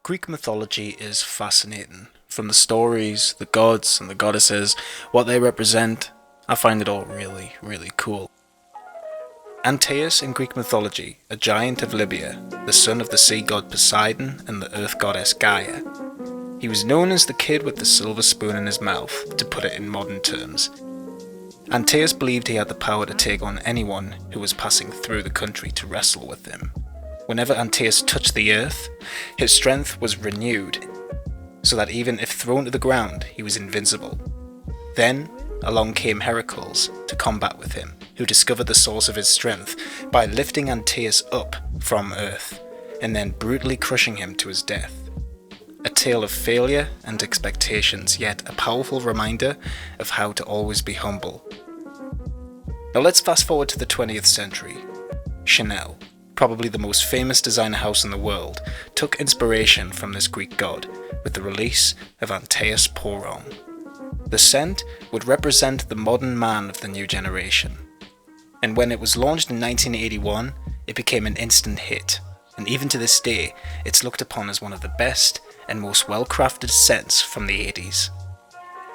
Greek mythology is fascinating. From the stories, the gods and the goddesses, what they represent, I find it all really, really cool. Antaeus in Greek mythology, a giant of Libya, the son of the sea god Poseidon and the earth goddess Gaia. He was known as the kid with the silver spoon in his mouth, to put it in modern terms. Antaeus believed he had the power to take on anyone who was passing through the country to wrestle with him. Whenever Antaeus touched the earth, his strength was renewed, so that even if thrown to the ground, he was invincible. Then, along came Heracles to combat with him, who discovered the source of his strength by lifting Antaeus up from earth, and then brutally crushing him to his death. A tale of failure and expectations, yet a powerful reminder of how to always be humble. Now let's fast forward to the 20th century. Chanel, probably the most famous designer house in the world, took inspiration from this Greek god with the release of Antaeus Pour Homme. The scent would represent the modern man of the new generation. And when it was launched in 1981, it became an instant hit. And even to this day, it's looked upon as one of the best and most well-crafted scents from the 80s.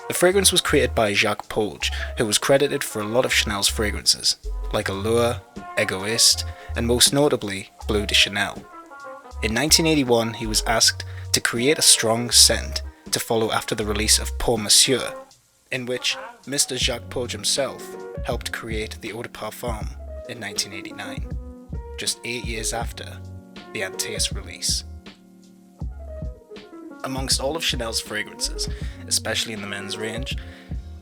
The fragrance was created by Jacques Polge, who was credited for a lot of Chanel's fragrances, like Allure, Egoist, and most notably, Bleu de Chanel. In 1981, he was asked to create a strong scent to follow after the release of Pour Monsieur, in which Mr. Jacques Polge himself helped create the Eau de Parfum in 1989, just 8 years after the Antaeus release. Amongst all of Chanel's fragrances, especially in the men's range,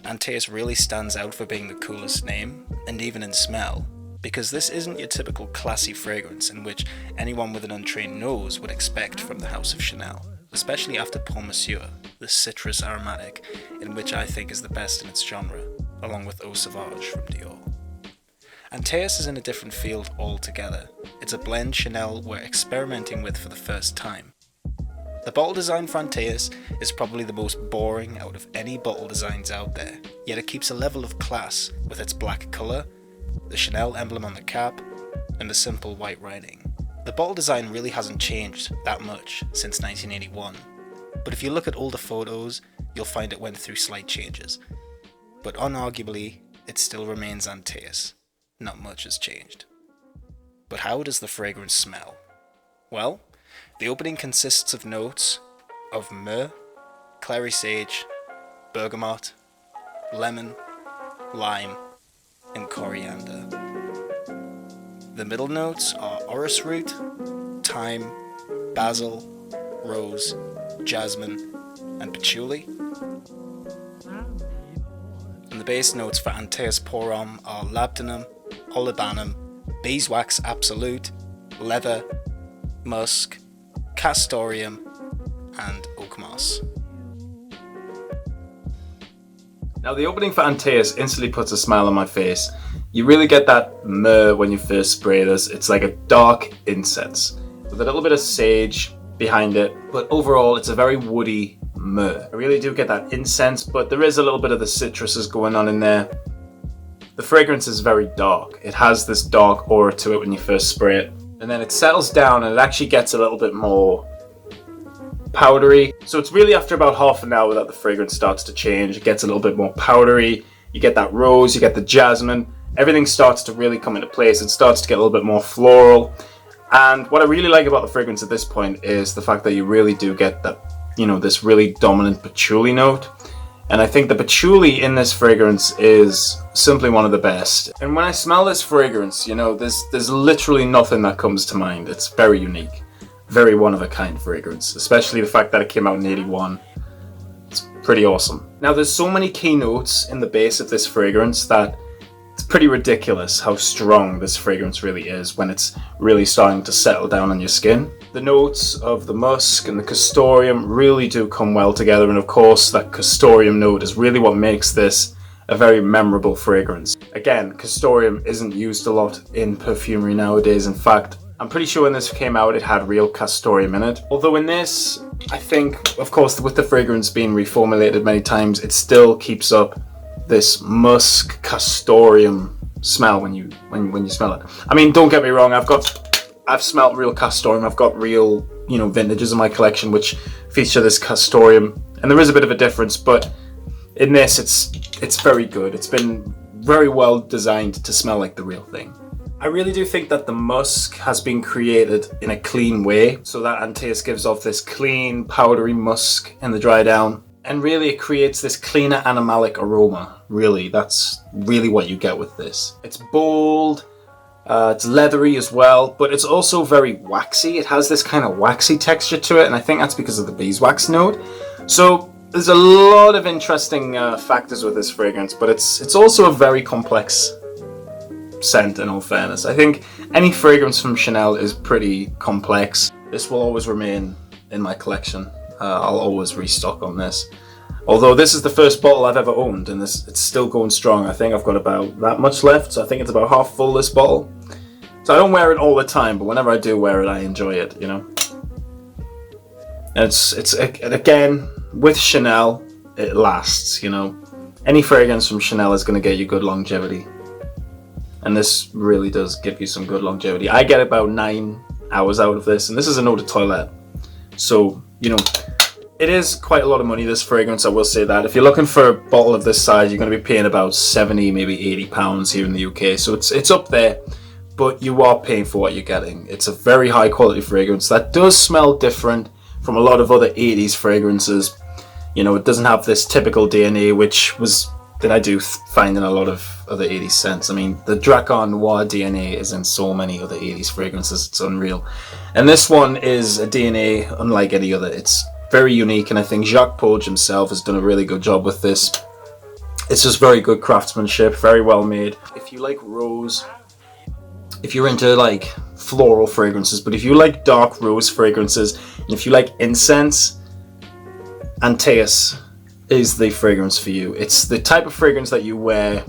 Antaeus really stands out for being the coolest name, and even in smell, because this isn't your typical classy fragrance in which anyone with an untrained nose would expect from the House of Chanel, especially after Pour Monsieur, the citrus aromatic, in which I think is the best in its genre, along with Eau Sauvage from Dior. Antaeus is in a different field altogether. It's a blend Chanel were experimenting with for the first time. The bottle design for Antaeus is probably the most boring out of any bottle designs out there, yet it keeps a level of class with its black colour, the Chanel emblem on the cap, and the simple white writing. The bottle design really hasn't changed that much since 1981, but if you look at older photos, you'll find it went through slight changes. But unarguably, it still remains Antaeus. Not much has changed. But how does the fragrance smell? Well, the opening consists of notes of myrrh, clary sage, bergamot, lemon, lime, and coriander. The middle notes are orris root, thyme, basil, rose, jasmine, and patchouli. And the base notes for Antaeus Pour Homme are labdanum, olibanum, beeswax absolute, leather, musk, castoreum, and oak moss. Now the opening for Antaeus instantly puts a smile on my face. You really get that myrrh when you first spray this. It's like a dark incense with a little bit of sage behind it, but overall it's a very woody myrrh. I really do get that incense, but there is a little bit of the citruses going on in there. The fragrance is very dark. It has this dark aura to it when you first spray it, and then it settles down and it actually gets a little bit more powdery. So it's really after about half an hour that the fragrance starts to change. It gets a little bit more powdery. You get that rose, you get the jasmine. Everything starts to really come into place. It starts to get a little bit more floral. And what I really like about the fragrance at this point is the fact that you really do get that, this really dominant patchouli note. And I think the patchouli in this fragrance is simply one of the best. And when I smell this fragrance, there's literally nothing that comes to mind. It's very unique, very one-of-a-kind fragrance, especially the fact that it came out in 81. It's pretty awesome. Now there's so many key notes in the base of this fragrance that it's pretty ridiculous how strong this fragrance really is when it's really starting to settle down on your skin. The notes of the musk and the castoreum really do come well together, and of course that castoreum note is really what makes this a very memorable fragrance. Again, castoreum isn't used a lot in perfumery nowadays. In fact, I'm pretty sure when this came out it had real castoreum in it. Although in this, I think, of course, with the fragrance being reformulated many times, it still keeps up this musk castoreum smell when you smell it. I mean, don't get me wrong, I've got I've smelt real castoreum. I've got real, you know, vintages in my collection which feature this castoreum, and there is a bit of a difference, but in this it's very good. It's been very well designed to smell like the real thing. I really do think that the musk has been created in a clean way, so that Antaeus gives off this clean, powdery musk in the dry down, and really it creates this cleaner animalic aroma. Really, that's really what you get with this. It's bold, it's leathery as well, but it's also very waxy. It has this kind of waxy texture to it, and I think that's because of the beeswax note. So there's a lot of interesting factors with this fragrance, but it's also a very complex scent, in all fairness. I think any fragrance from Chanel is pretty complex. This will always remain in my collection. I'll always restock on this. Although this is the first bottle I've ever owned, and it's still going strong. I think I've got about that much left, so I think it's about half full, this bottle. So I don't wear it all the time, but whenever I do wear it, I enjoy it, you know. And and again, with Chanel, it lasts, you know. Any fragrance from Chanel is going to get you good longevity. And this really does give you some good longevity. I get about 9 hours out of this, and this is an eau de toilette. So, you know, it is quite a lot of money, this fragrance, I will say that. If you're looking for a bottle of this size, you're going to be paying about 70, maybe 80 pounds here in the UK. So it's up there, but you are paying for what you're getting. It's a very high quality fragrance that does smell different from a lot of other 80s fragrances. You know, it doesn't have this typical DNA, which was that I do find in a lot of other 80s scents. I mean, the Drakkar Noir DNA is in so many other 80s fragrances, it's unreal. And this one is a DNA unlike any other. It's very unique, and I think Jacques Polge himself has done a really good job with this. It's just very good craftsmanship, very well made. If you like rose, if you're into like floral fragrances, but if you like dark rose fragrances, and if you like incense, Antaeus is the fragrance for you. It's the type of fragrance that you wear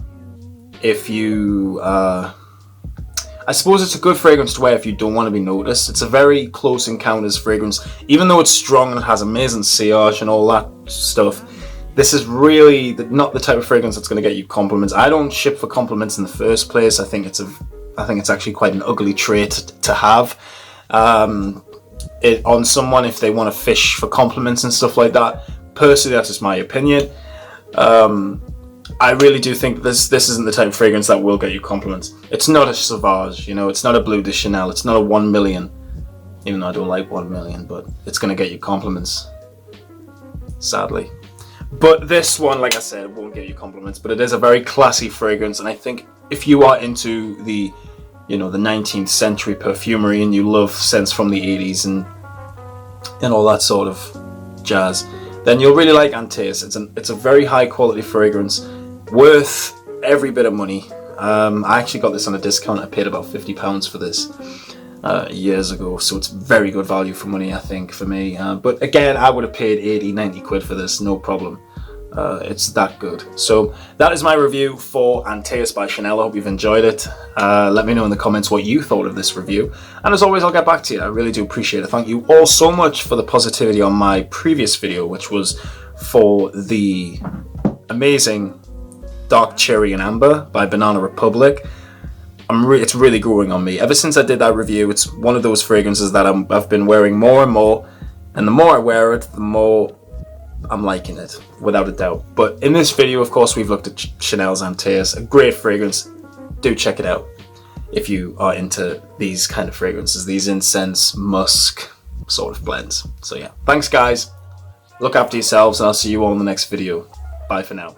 if you I suppose it's a good fragrance to wear if you don't want to be noticed. It's a very close encounters fragrance. Even though it's strong and it has amazing sillage and all that stuff, this is really not the type of fragrance that's going to get you compliments. I don't ship for compliments in the first place. I think it's actually quite an ugly trait to have on someone if they want to fish for compliments and stuff like that. Personally, that's just my opinion. I really do think this isn't the type of fragrance that will get you compliments. It's not a Sauvage, you know, it's not a Bleu de Chanel, it's not a 1 million, even though I don't like 1 million, but it's going to get you compliments, sadly. But this one, like I said, won't get you compliments, but it is a very classy fragrance, and I think if you are into the, you know, the 19th century perfumery and you love scents from the 80s and all that sort of jazz, then you'll really like Antaeus. It's a very high quality fragrance, worth every bit of money. I actually got this on a discount. I paid about £50 for this years ago, so it's very good value for money, I think, for me. But again, I would have paid 80, 90 quid for this, no problem. It's that good. So that is my review for Antaeus by Chanel. I hope you've enjoyed it. Let me know in the comments what you thought of this review. And as always, I'll get back to you. I really do appreciate it. Thank you all so much for the positivity on my previous video, which was for the amazing Dark Cherry and Amber by Banana Republic. It's really growing on me. Ever since I did that review, it's one of those fragrances that I've been wearing more and more. And the more I wear it, the more I'm liking it, without a doubt. But in this video, of course, we've looked at Chanel's Antaeus, a great fragrance. Do check it out if you are into these kind of fragrances, these incense, musk sort of blends. So yeah, thanks guys, look after yourselves, and I'll see you all in the next video. Bye for now.